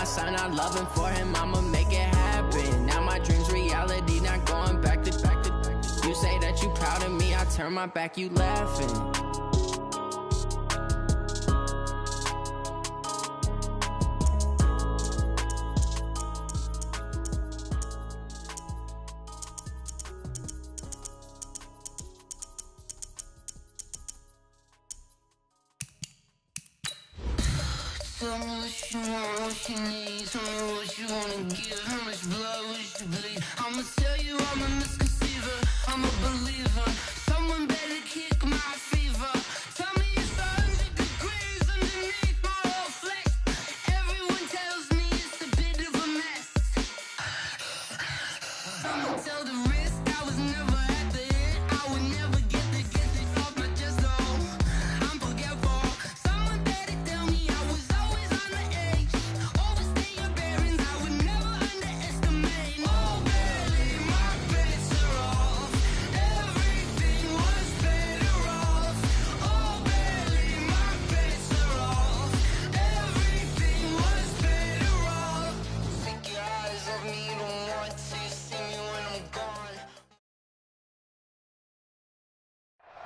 son, I love him for him, I'ma make it happen. Now my dream's reality, not going back to. You say that you proud of me, I turn my back, you laughing. Tell me what you want, what you need. Tell me what you wanna give. How much blood would you bleed? I'ma tell you I'm a misconceiver, I'm a believer. Someone better kick my fever. Tell me it's 100 degrees underneath my whole flesh. Everyone tells me it's a bit of a mess. I'ma tell the risk I was never at the end. I would never get it off my chest, though. I'm forgetful. Someone better tell me I was always on the edge. Overstay your bearings, I would never underestimate. Oh, barely, my bets are off. Everything was better off. Oh, barely, my bets are off. Everything was better off. Take your eyes off me, you don't want to see me when I'm gone.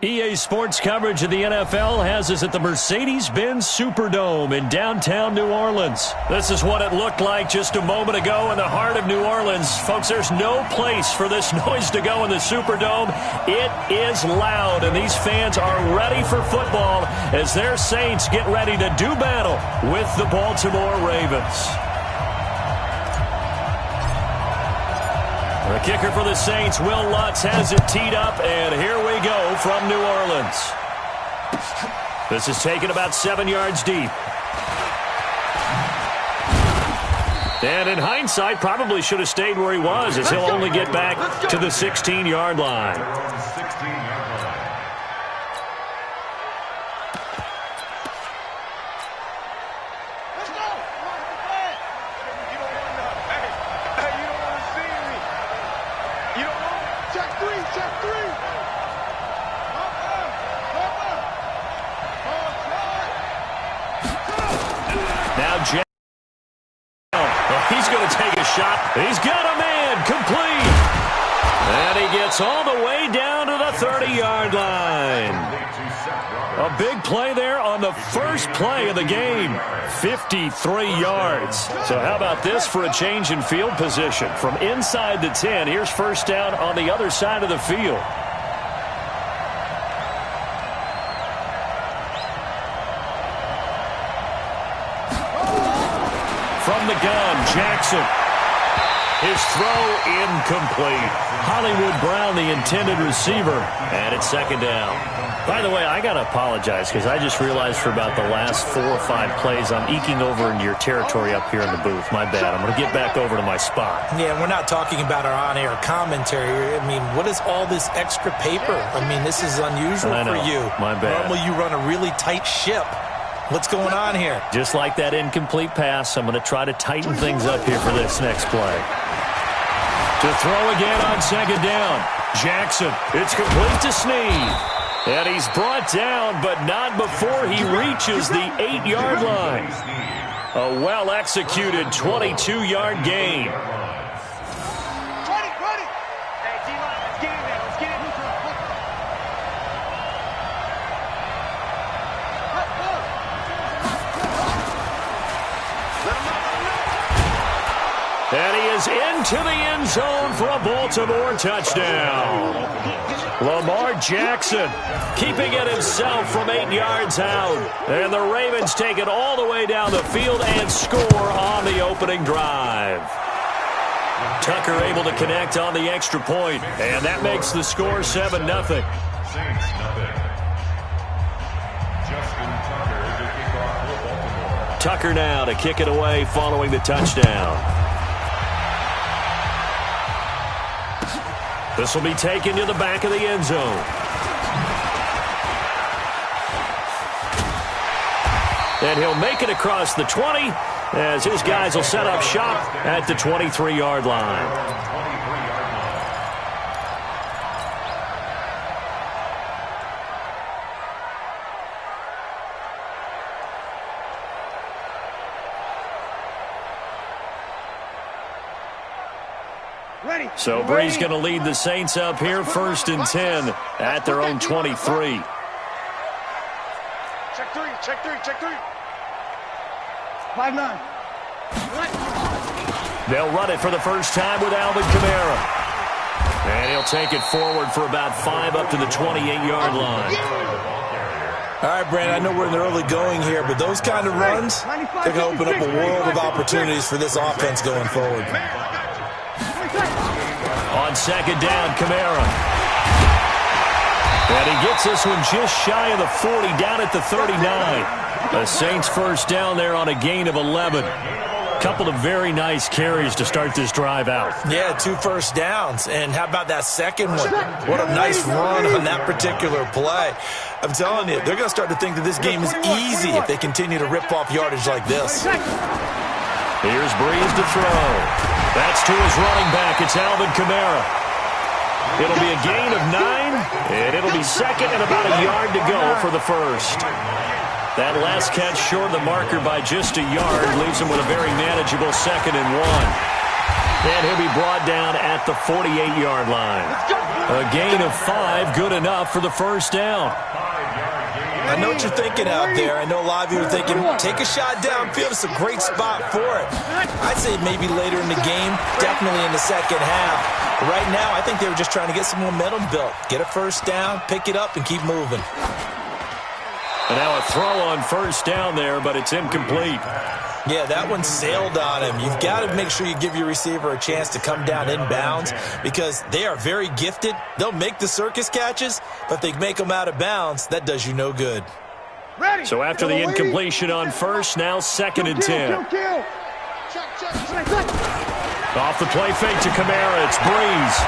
EA Sports coverage of the NFL has us at the Mercedes-Benz Superdome in downtown New Orleans. This is what it looked like just a moment ago in the heart of New Orleans. Folks, there's no place for this noise to go in the Superdome. It is loud, and these fans are ready for football as their Saints get ready to do battle with the Baltimore Ravens. The kicker for the Saints, Will Lutz, has it teed up, and here we go from New Orleans. This is taken about 7 yards deep. And in hindsight, probably should have stayed where he was, as he'll only get back to the 16-yard line. He's going to take a shot. He's got a man complete. And he gets all the way down to the 30-yard line. A big play there on the first play of the game. 53 yards. So how about this for a change in field position? From inside the 10, here's first down on the other side of the field. From the gun, Jackson. His throw incomplete. Hollywood Brown, the intended receiver, and it's second down. By the way, I got to apologize because I just realized for about the last 4 or 5 plays I'm eking over into your territory up here in the booth. My bad. I'm going to get back over to my spot. Yeah, we're not talking about our on-air commentary. I mean, what is all this extra paper? I mean, this is unusual for you. My bad. Normally you run a really tight ship. What's going on here? Just like that incomplete pass, I'm going to try to tighten things up here for this next play. To throw again on second down. Jackson, it's complete to Snead. And he's brought down, but not before he reaches the 8-yard line. A well-executed 22-yard gain. And he is into the end zone for a Baltimore touchdown. Lamar Jackson keeping it himself from 8 yards out. And the Ravens take it all the way down the field and score on the opening drive. Tucker able to connect on the extra point, and that makes the score 7-0. Tucker now to kick it away following the touchdown. This will be taken to the back of the end zone. And he'll make it across the 20 as his guys will set up shop at the 23-yard line. So Bree's going to lead the Saints up here, 1st and 10 at their own 23. Check three. 5-9. They'll run it for the first time with Alvin Kamara. And he'll take it forward for about 5 up to the 28-yard line. All right, Brandon, I know we're in the early going here, but those kind of runs, they're going to open up a world of opportunities for this offense going forward. On 2nd down, Kamara. And he gets this one just shy of the 40, down at the 39. The Saints first down there on a gain of 11. Couple of very nice carries to start this drive out. Yeah, 2 first downs. And how about that second one? What a nice run on that particular play. I'm telling you, they're going to start to think that this game is easy if they continue to rip off yardage like this. Here's Breeze to throw. That's to his running back. It's Alvin Kamara. It'll be a gain of 9, and it'll be 2nd and about a yard to go for the first. That last catch short of the marker by just a yard leaves him with a very manageable 2nd and 1. And he'll be brought down at the 48-yard line. A gain of 5, good enough for the first down. I know what you're thinking out there. I know a lot of you are thinking, take a shot downfield. It's a great spot for it. I'd say maybe later in the game, definitely in the second half. But right now, I think they were just trying to get some momentum built. Get a first down, pick it up, and keep moving. And now a throw on first down there, but it's incomplete. Yeah, that one sailed on him. You've got to make sure you give your receiver a chance to come down inbounds because they are very gifted. They'll make the circus catches, but if they make them out of bounds, that does you no good. So after the incompletion on first, now 2nd and 10. Off the play fake to Kamara, it's Breeze.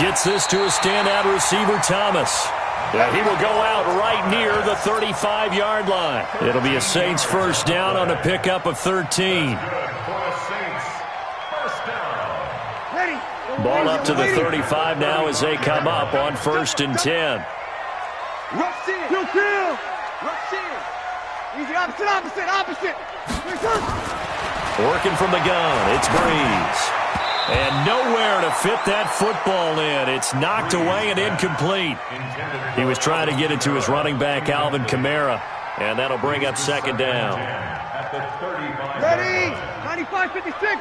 Gets this to a standout receiver, Thomas. Yeah, he will go out right near the 35-yard line. It'll be a Saints first down on a pickup of 13. Ball up to the 35 now as they come up on 1st and 10. Easy, opposite. Working from the gun, it's Breeze. And nowhere to fit that football in. It's knocked away and incomplete. He was trying to get it to his running back, Alvin Kamara, and that'll bring up 2nd down. Ready, 95-56.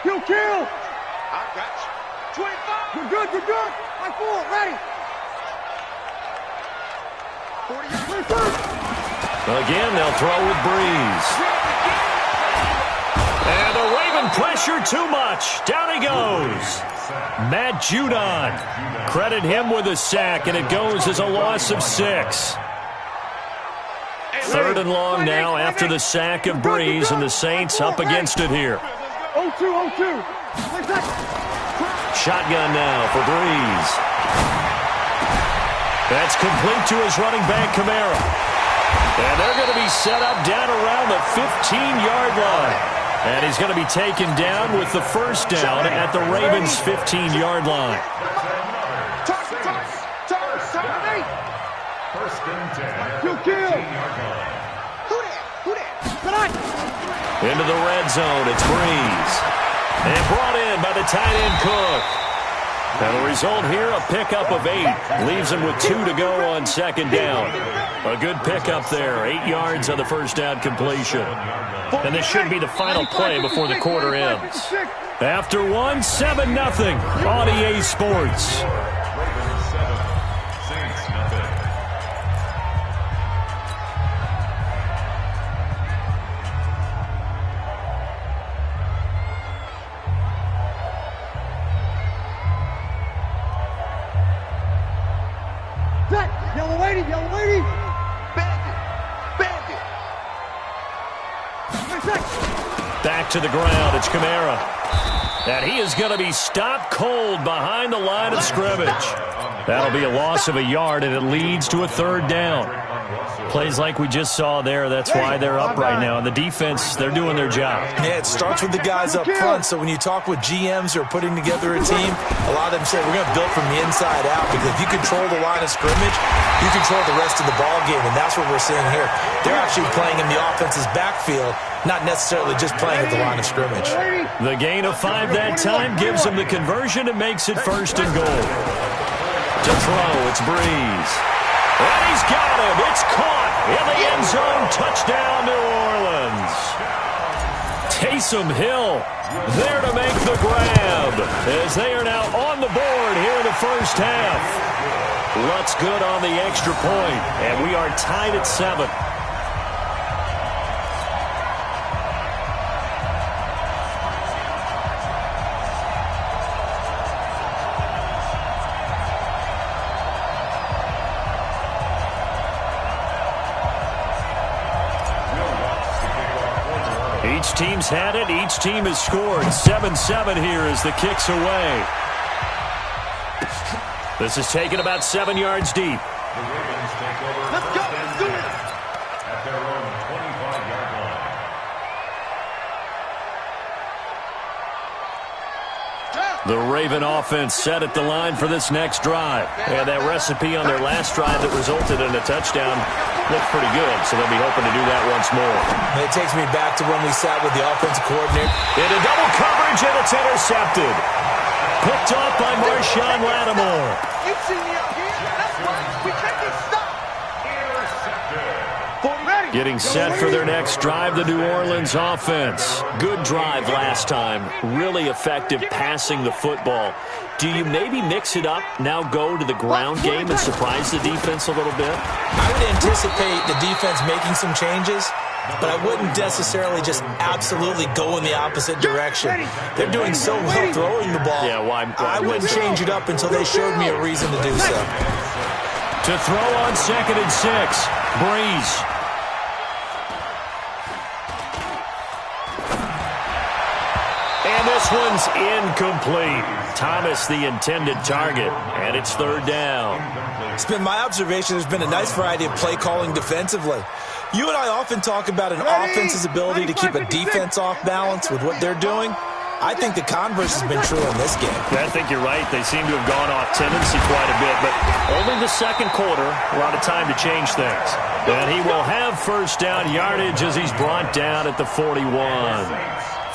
Kill. I got you. 25. You're good. My full, ready. 40. Again, they'll throw with Breeze. And the Raven pressure too much. Down he goes. Matt Judon. Credit him with a sack, and it goes as a loss of 6. 3rd and long now after the sack of Breeze, and the Saints up against it here. 0-2. Shotgun now for Breeze. That's complete to his running back, Kamara. And they're going to be set up down around the 15-yard line. And he's going to be taken down with the first down at the Ravens' 15-yard line. First and 10. Into the red zone, it's Breeze. And brought in by the tight end Cook. And the result here, a pickup of 8. Leaves him with 2 to go on 2nd down. A good pickup there. 8 yards on the first down completion. And this should be the final play before the quarter ends. After 1, 7-0 on EA Sports. Ravens 7, Saints nothing. Yellow lady. Bandit. Back to the ground, it's Kamara. And he is going to be stopped cold behind the line of scrimmage. That'll be a loss of a yard, and it leads to a third down. Plays like we just saw there, that's why they're up right now. And the defense, they're doing their job. Yeah, it starts with the guys up front. So when you talk with GMs who are putting together a team, a lot of them say we're going to build from the inside out, because if you control the line of scrimmage, you control the rest of the ball game, and that's what we're seeing here. They're actually playing in the offense's backfield, not necessarily just playing at the line of scrimmage. The gain of 5 that time gives them the conversion and makes it 1st and goal. To throw, it's Breeze. And he's got him. It's caught in the end zone. Touchdown, New Orleans. Taysom Hill there to make the grab as they are now on the board here in the first half. Lutz good on the extra point, and we are tied at 7. Each team's had it. Each team has scored. 7-7 here as the kick's away. This is taken about 7 yards deep. The Ravens take over. Let's go. Let's do it. At their own 25-yard line. The Raven offense set at the line for this next drive. And that recipe on their last drive that resulted in a touchdown looked pretty good, so they'll be hoping to do that once more. It takes me back to when we sat with the offensive coordinator. Into double coverage, and it's intercepted. Picked off by Marshawn Lattimore. You see me out here? That's why we can't get stopped. Getting set for their next drive, the New Orleans offense. Good drive last time. Really effective passing the football. Do you maybe mix it up, now go to the ground game and surprise the defense a little bit? I would anticipate the defense making some changes, but I wouldn't necessarily just absolutely go in the opposite direction. They're doing so well throwing the ball. Yeah, why? I wouldn't change it up until they showed me a reason to do so. To throw on 2nd and 6, Breeze. And this one's incomplete. Thomas, the intended target, and it's 3rd down. It's been my observation there's been a nice variety of play calling defensively. You and I often talk about an offense's ability to keep a defense off balance with what they're doing. I think the converse has been true in this game. I think you're right. They seem to have gone off tendency quite a bit, but only the 2nd quarter, a lot of time to change things. And he will have 1st down yardage as he's brought down at the 41.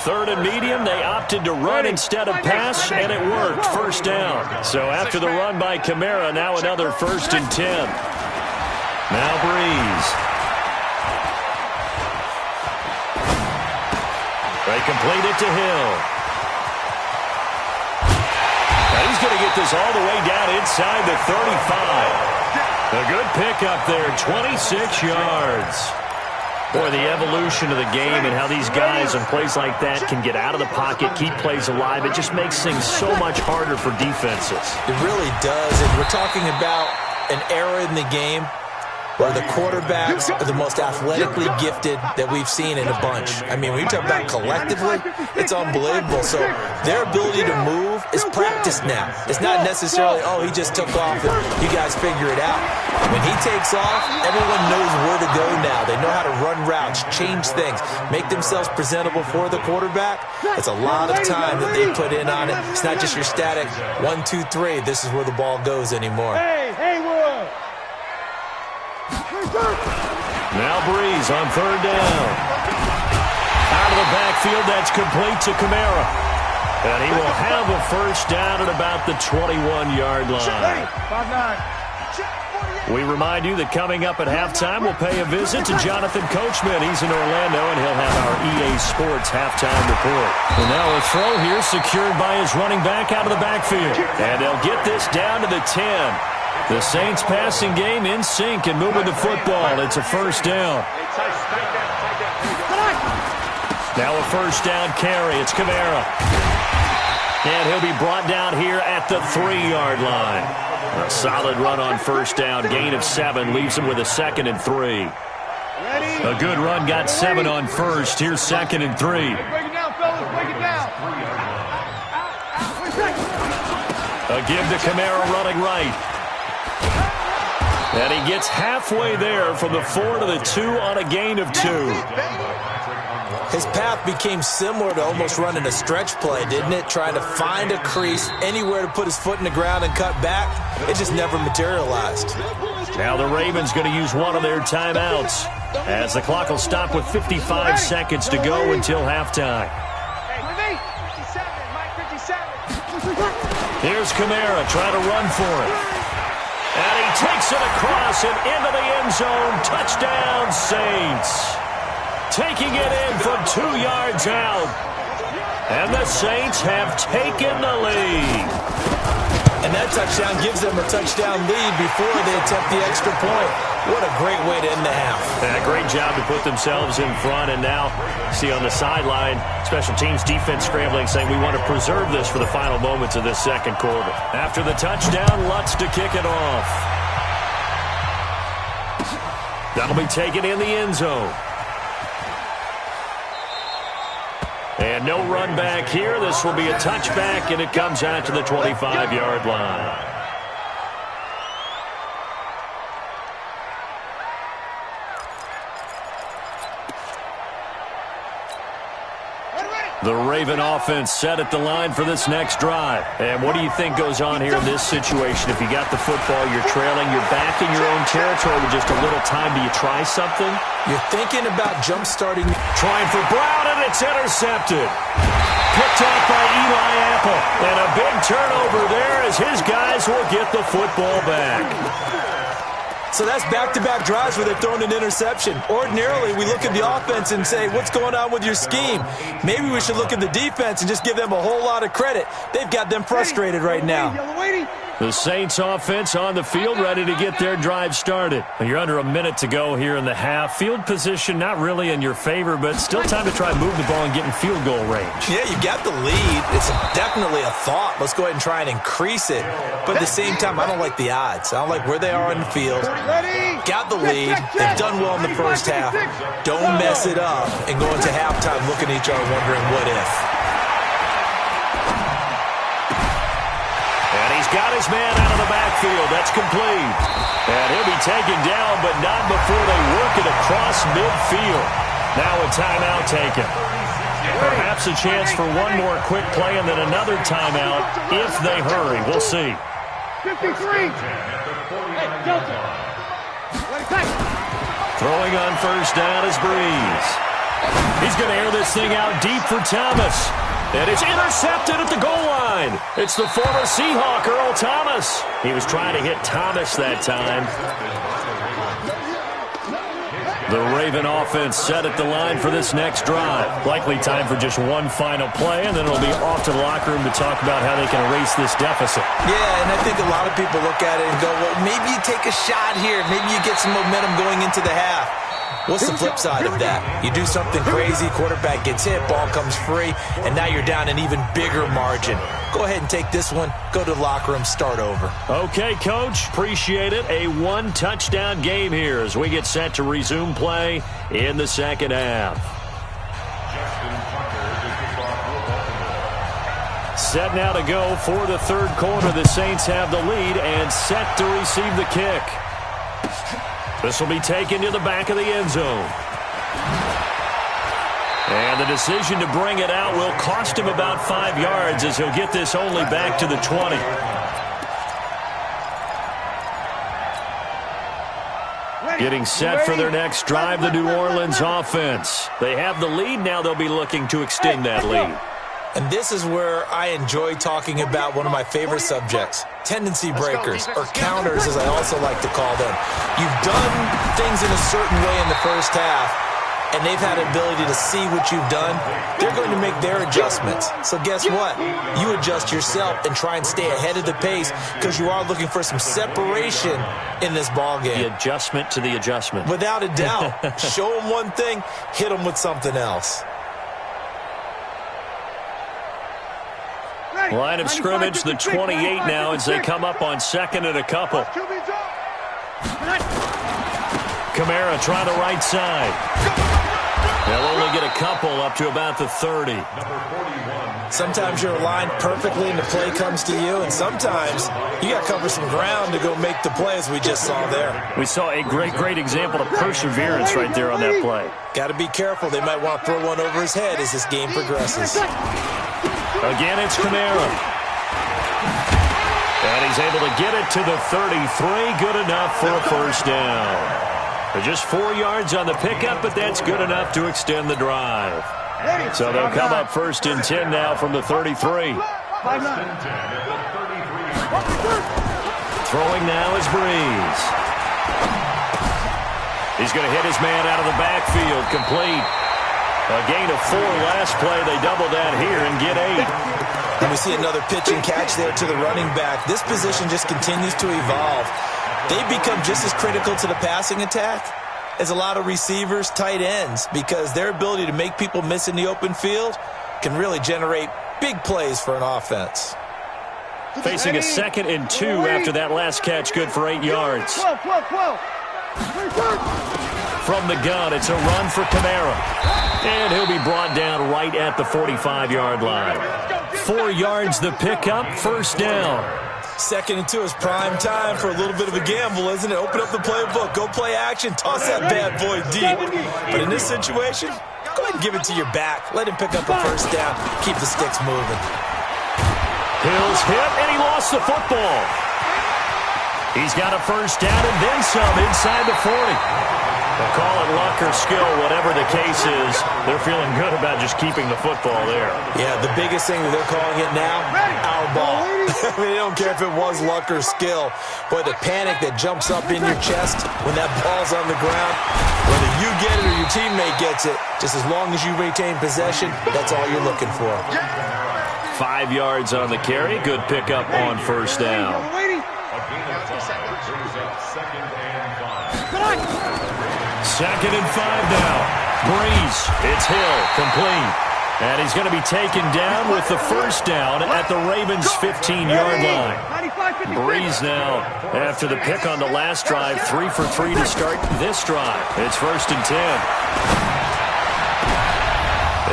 3rd and medium, they opted to run instead of pass, and it worked. 1st down. So after the run by Kamara, now another 1st and 10. Now Breeze. They complete it to Hill. And he's going to get this all the way down inside the 35. A good pickup there, 26 yards. Boy, the evolution of the game and how these guys on plays like that can get out of the pocket, keep plays alive, it just makes things so much harder for defenses. It really does, and we're talking about an era in the game where the quarterbacks are the most athletically gifted that we've seen in a bunch. I mean, when you talk about collectively, it's unbelievable. So their ability to move is practiced now. It's not necessarily, oh, he just took off and you guys figure it out. When he takes off, everyone knows where to go now. They know how to run routes, change things, make themselves presentable for the quarterback. It's a lot of time that they put in on it. It's not just your static 1, 2, 3. This is where the ball goes anymore. Now Breeze on 3rd down. Out of the backfield, that's complete to Kamara. And he will have a 1st down at about the 21-yard line. 5-9. We remind you that coming up at halftime, we'll pay a visit to Jonathan Coachman. He's in Orlando, and he'll have our EA Sports halftime report. And now a throw here secured by his running back out of the backfield. And they'll get this down to the 10. The Saints passing game in sync and moving the football. It's a 1st down. Now a 1st down carry. It's Kamara. And he'll be brought down here at the 3-yard line. A solid run on 1st down. Gain of 7 leaves him with a 2nd and 3. A good run got 7 on 1st. Here's 2nd and 3. Break it down, fellas. Break it down. A give to Kamara running right. And he gets halfway there from the 4 to the 2 on a gain of 2. His path became similar to almost running a stretch play, didn't it? Trying to find a crease, anywhere to put his foot in the ground and cut back. It just never materialized. Now the Ravens going to use one of their timeouts, as the clock will stop with 55 seconds to go until halftime. Here's Kamara trying to run for it. And he takes it across and into the end zone. Touchdown, Saints. Taking it in from 2 yards out. And the Saints have taken the lead. And that touchdown gives them a touchdown lead before they attempt the extra point. What a great way to end the half. Yeah, great job to put themselves in front. And now, see on the sideline, special teams defense scrambling, saying we want to preserve this for the final moments of this second quarter. After the touchdown, Lutz to kick it off. That'll be taken in the end zone. And no run back here. This will be a touchback, and it comes out to the 25-yard line. The Raven offense set at the line for this next drive. And what do you think goes on here in this situation? If you got the football, you're trailing, you're back in your own territory with just a little time. Do you try something? You're thinking about jump-starting. Trying for Brown, and it's intercepted. Picked off by Eli Apple. And a big turnover there as his guys will get the football back. So that's back-to-back drives where they're throwing an interception. Ordinarily, we look at the offense and say, what's going on with your scheme? Maybe we should look at the defense and just give them a whole lot of credit. They've got them frustrated right now. The Saints offense on the field, ready to get their drive started. You're under a minute to go here in the half. Field position not really in your favor, but still time to try to move the ball and get in field goal range. Yeah, you got the lead. It's definitely a thought. Let's go ahead and try and increase it. But at the same time, I don't like the odds. I don't like where they are on the field. Got the lead. They've done well in the first half. Don't mess it up and go into halftime looking at each other wondering what if. And he's got his man out of the backfield. That's complete. And he'll be taken down, but not before they work it across midfield. Now a timeout taken. Perhaps a chance for one more quick play and then another timeout if they hurry. We'll see. 53. Throwing on first down is Breeze. He's going to air this thing out deep for Thomas. And it's intercepted at the goal line. It's the former Seahawk, Earl Thomas. He was trying to hit Thomas that time. The Raven offense set at the line for this next drive. Likely time for just one final play, and then it'll be off to the locker room to talk about how they can erase this deficit. Yeah, and I think a lot of people look at it and go, well, maybe you take a shot here. Maybe you get some momentum going into the half. What's the flip side of that? You do something crazy, quarterback gets hit, ball comes free, and now you're down an even bigger margin. Go ahead and take this one, go to the locker room, start over. Okay, Coach, appreciate it. A one-touchdown game here as we get set to resume play in the second half. Set now to go for the third quarter. The Saints have the lead and set to receive the kick. This will be taken to the back of the end zone. And the decision to bring it out will cost him about 5 yards as he'll get this only back to the 20. Getting set for their next drive, the New Orleans offense. They have the lead. Now they'll be looking to extend that lead. And this is where I enjoy talking about one of my favorite subjects, tendency breakers, or counters as I also like to call them. You've done things in a certain way in the first half, and they've had the ability to see what you've done. They're going to make their adjustments. So guess what? You adjust yourself and try and stay ahead of the pace because you are looking for some separation in this ballgame. The adjustment to the adjustment. Without a doubt. Show them one thing, hit them with something else. Line of scrimmage, the 28 now as they come up on second and a couple. Kamara trying the right side. They'll only get a couple up to about the 30. Sometimes you're aligned perfectly and the play comes to you, and sometimes you got to cover some ground to go make the play, as we just saw there. We saw a great example of perseverance right there on that play. Got to be careful. They might want to throw one over his head as this game progresses. Again, it's Kamara. And he's able to get it to the 33. Good enough for a first down. Just 4 yards on the pickup, but that's good enough to extend the drive. So they'll come up 1st and 10 now from the 33. Throwing now is Breeze. He's going to hit his man out of the backfield. Complete. A gain of 4 last play. They double that here and get 8. And we see another pitch and catch there to the running back. This position just continues to evolve. They've become just as critical to the passing attack as a lot of receivers, tight ends, because their ability to make people miss in the open field can really generate big plays for an offense. Facing a 2nd and 2 after that last catch, good for 8 yards. From the gun, it's a run for Kamara. And he'll be brought down right at the 45-yard line. 4 yards the pickup, first down. 2nd and 2 is prime time for a little bit of a gamble, isn't it? Open up the playbook, go play action, toss that bad boy deep. But in this situation, go ahead and give it to your back. Let him pick up a first down. Keep the sticks moving. Hill's hit, and he lost the football. He's got a first down and then some inside the 40. They'll call it luck or skill, whatever the case is. They're feeling good about just keeping the football there. Yeah, the biggest thing that they're calling it now, our ball. I mean, they don't care if it was luck or skill. Boy, the panic that jumps up in your chest when that ball's on the ground, whether you get it or your teammate gets it, just as long as you retain possession, that's all you're looking for. 5 yards on the carry. Good pickup on first down. Second and 5 now. Breeze. It's Hill. Complete. And he's going to be taken down with the first down at the Ravens' 15-yard line. Breeze now, after the pick on the last drive, 3 for 3 to start this drive. It's 1st and 10.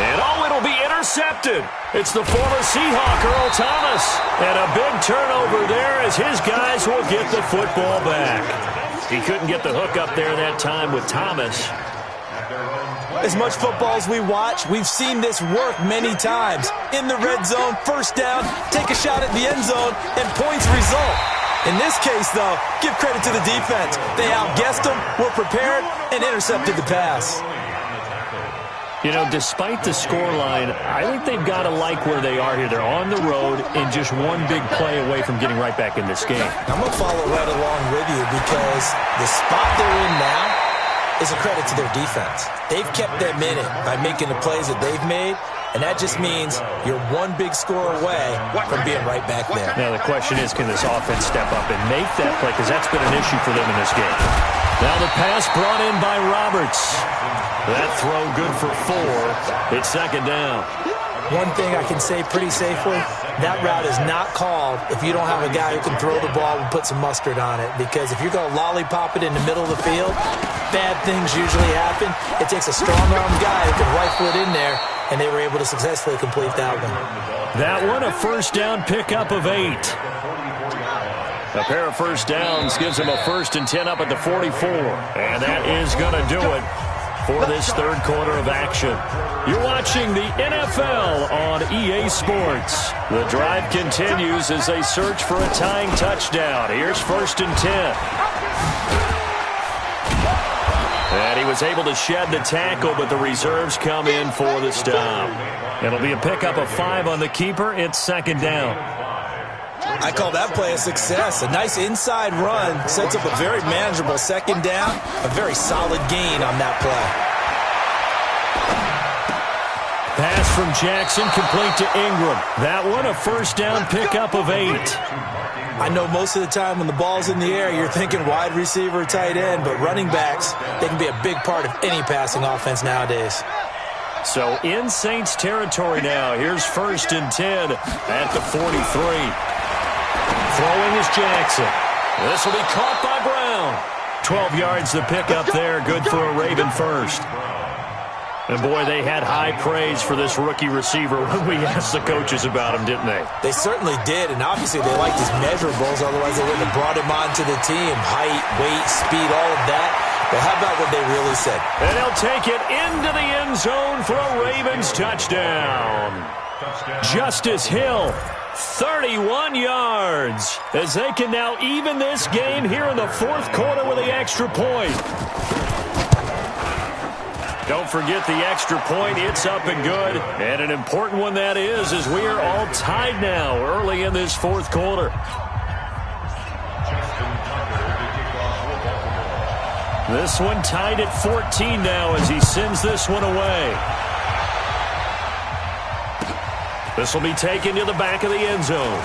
And it'll be intercepted. It's the former Seahawk, Earl Thomas. And a big turnover there as his guys will get the football back. He couldn't get the hook up there that time with Thomas. As much football as we watch, we've seen this work many times. In the red zone, first down, take a shot at the end zone, and points result. In this case, though, give credit to the defense. They outguessed them, were prepared, and intercepted the pass. You know, despite the scoreline, I think they've got to like where they are here. They're on the road and just one big play away from getting right back in this game. I'm going to follow right along with you because the spot they're in now is a credit to their defense. They've kept them in it by making the plays that they've made, and that just means you're one big score away from being right back there. Now the question is, can this offense step up and make that play? Because that's been an issue for them in this game. Now the pass brought in by Roberts. That throw good for 4. It's second down. One thing I can say pretty safely, that route is not called if you don't have a guy who can throw the ball and put some mustard on it. Because if you're going to lollipop it in the middle of the field, bad things usually happen. It takes a strong-armed guy who can rifle it in there, and they were able to successfully complete that one. That one, a first down pickup of 8. A pair of first downs gives him a 1st and 10 up at the 44. And that is going to do it for this third quarter of action. You're watching the NFL on EA Sports. The drive continues as they search for a tying touchdown. Here's 1st and 10. And he was able to shed the tackle, but the reserves come in for the stop. It'll be a pickup of 5 on the keeper. It's second down. I call that play a success. A nice inside run sets up a very manageable second down. A very solid gain on that play. Pass from Jackson complete to Ingram. That one a first down pickup of 8. I know most of the time when the ball's in the air, you're thinking wide receiver, tight end, but running backs, they can be a big part of any passing offense nowadays. So in Saints territory now. Here's 1st and 10 at the 43. Throwing is Jackson. This will be caught by Brown. 12 yards the pickup there. Good for a Raven first. And, boy, they had high praise for this rookie receiver when we asked the coaches about him, didn't they? They certainly did, and obviously they liked his measurables. Otherwise, they wouldn't have brought him onto the team. Height, weight, speed, all of that. Well, how about what they really said? And he'll take it into the end zone for a Ravens touchdown. Justice Hill, 31 yards, as they can now even this game here in the fourth quarter with the extra point. Don't forget the extra point. It's up and good. And an important one that is, as we are all tied now early in this fourth quarter. This one tied at 14 now as he sends this one away. This will be taken to the back of the end zone.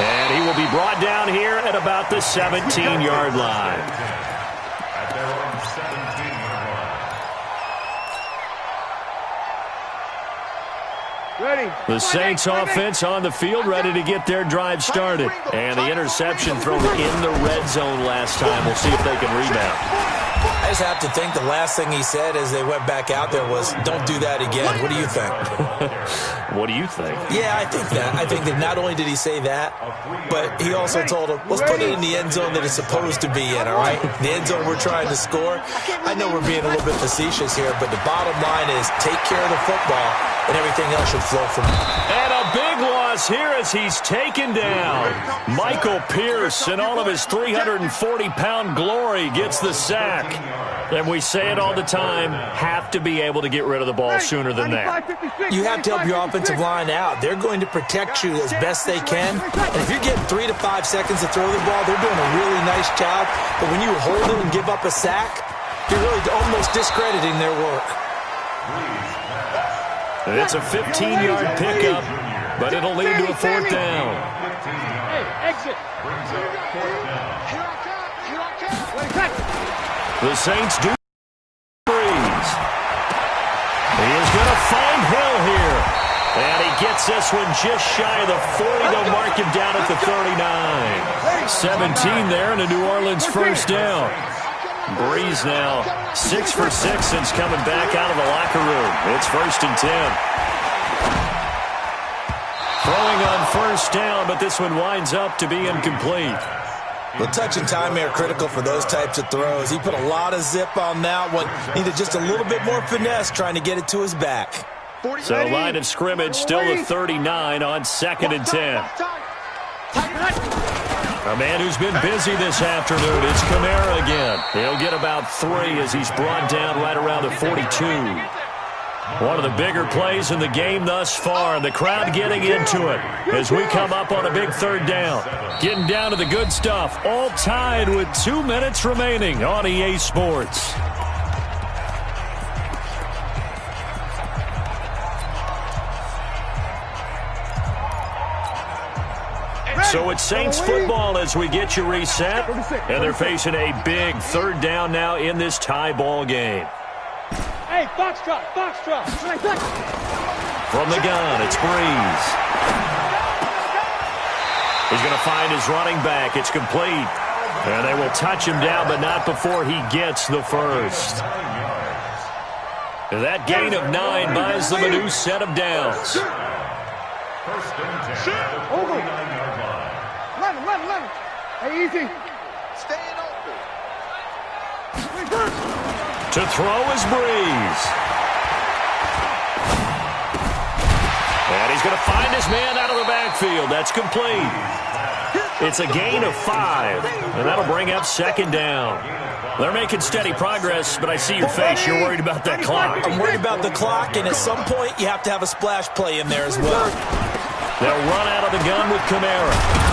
And he will be brought down here at about the 17-yard line. The Saints offense on the field, ready to get their drive started. And the interception thrown in the red zone last time. We'll see if they can rebound. I just have to think the last thing he said as they went back out there was, don't do that again. What do you think? What do you think? Yeah, I think that. I think that not only did he say that, but he also told him, let's put it in the end zone that it's supposed to be in, all right? The end zone we're trying to score. I know we're being a little bit facetious here, but the bottom line is take care of the football, and everything else should flow from it. And a big loss here as he's taken down. Michael Pierce, in all of his 340-pound glory, gets the sack. And we say it all the time, have to be able to get rid of the ball sooner than that. You have to help your offensive line out. They're going to protect you as best they can. And if you're getting 3 to 5 seconds to throw the ball, they're doing a really nice job. But when you hold it and give up a sack, you're really almost discrediting their work. It's a 15-yard pickup, but it'll lead to a fourth down. Hey, exit. The Saints do freeze. He is going to find Hill here. And he gets this one just shy of the 40. They'll mark him down at the 39. 17 there and a New Orleans first down. Breeze now 6 for 6 since coming back out of the locker room. It's 1st and 10. Throwing on first down, but this one winds up to be incomplete. The touch and time are critical for those types of throws. He put a lot of zip on that one. Needed just a little bit more finesse trying to get it to his back. So line of scrimmage still the 39 on 2nd and 10. A man who's been busy this afternoon. It's Kamara again. He'll get about 3 as he's brought down right around the 42. One of the bigger plays in the game thus far, and the crowd getting into it as we come up on a big 3rd down. Getting down to the good stuff, all tied with 2 minutes remaining on EA Sports. So it's Saints football as we get you reset, and they're facing a big 3rd down now in this tie ball game. Hey, foxtrot, foxtrot. From the gun, it's Breeze. He's going to find his running back. It's complete. And they will touch him down, but not before he gets the first. That gain of 9 buys them a new set of downs. Over. 11. Hey, easy. Staying open. To throw is Breeze. And he's going to find his man out of the backfield. That's complete. It's a gain of 5, and that'll bring up 2nd down. They're making steady progress, but I see your face. You're worried about that clock. I'm worried about the clock, and at some point you have to have a splash play in there as well. They'll run out of the gun with Kamara.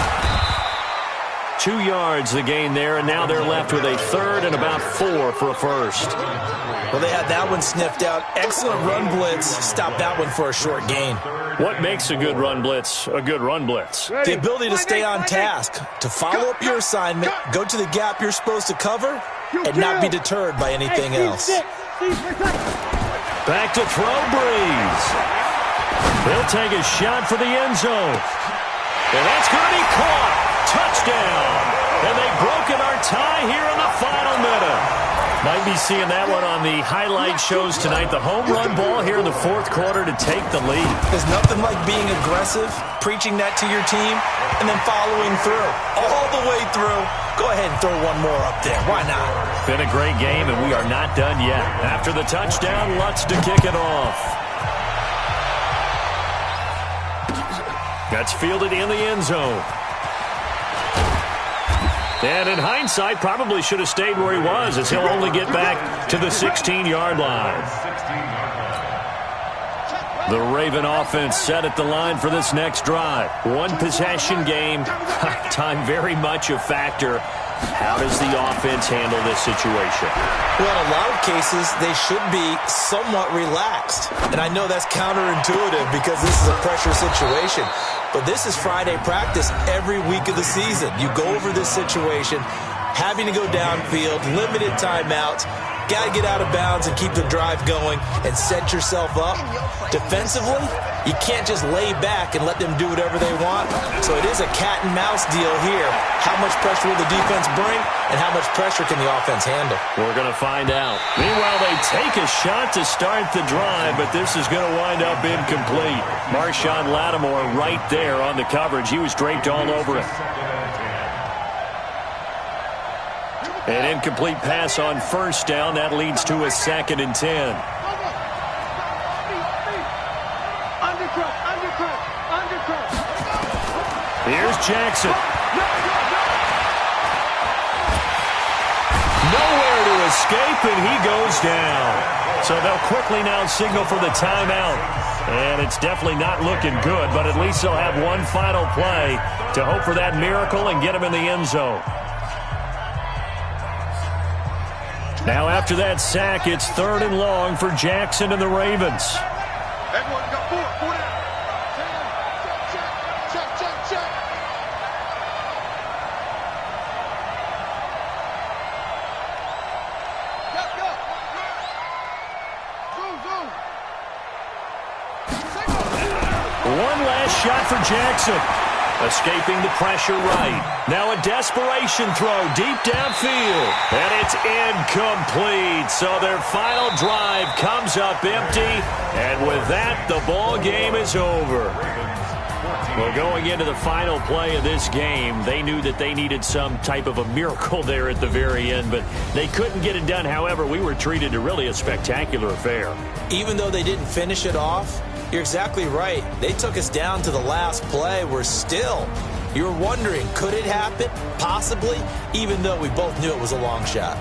2 yards the gain there, and now they're left with a 3rd and about 4 for a first. Well, they had that one sniffed out. Excellent run blitz. Stopped that one for a short gain. What makes a good run blitz a good run blitz? The ability to stay on task, to follow up your assignment, go to the gap you're supposed to cover, and not be deterred by anything else. Back to throw, Breeze. He'll take a shot for the end zone. And that's going to be caught. Touchdown. And they've broken our tie here in the final minute. Might be seeing that one on the highlight shows tonight. The home run ball here in the fourth quarter to take the lead. There's nothing like being aggressive, preaching that to your team, and then following through. All the way through. Go ahead and throw one more up there. Why not? Been a great game, and we are not done yet. After the touchdown, Lutz to kick it off. That's fielded in the end zone. And in hindsight, probably should have stayed where he was, as he'll only get back to the 16-yard line. The Raven offense set at the line for this next drive. One possession game. Time very much a factor. How does the offense handle this situation? Well, in a lot of cases, they should be somewhat relaxed. And I know that's counterintuitive because this is a pressure situation. But this is Friday practice every week of the season. You go over this situation, having to go downfield, limited timeouts, got to get out of bounds and keep the drive going and set yourself up. Defensively, you can't just lay back and let them do whatever they want. So it is a cat and mouse deal here. How much pressure will the defense bring and how much pressure can the offense handle? We're going to find out. Meanwhile, they take a shot to start the drive, but this is going to wind up incomplete. Marshawn Lattimore right there on the coverage. He was draped all over it. An incomplete pass on first down. That leads to a 2nd and 10. Here's Jackson. Nowhere to escape, and he goes down. So they'll quickly now signal for the timeout. And it's definitely not looking good, but at least they'll have one final play to hope for that miracle and get him in the end zone. Now after that sack, it's 3rd and long for Jackson and the Ravens. Everyone got four down. Check. Go. Zoom. One last shot for Jackson. Escaping the pressure right. Now a desperation throw deep downfield. And it's incomplete. So their final drive comes up empty. And with that, the ball game is over. Well, going into the final play of this game, they knew that they needed some type of a miracle there at the very end, but they couldn't get it done. However, we were treated to really a spectacular affair. Even though they didn't finish it off, you're exactly right. They took us down to the last play. You're wondering, could it happen? Possibly, even though we both knew it was a long shot.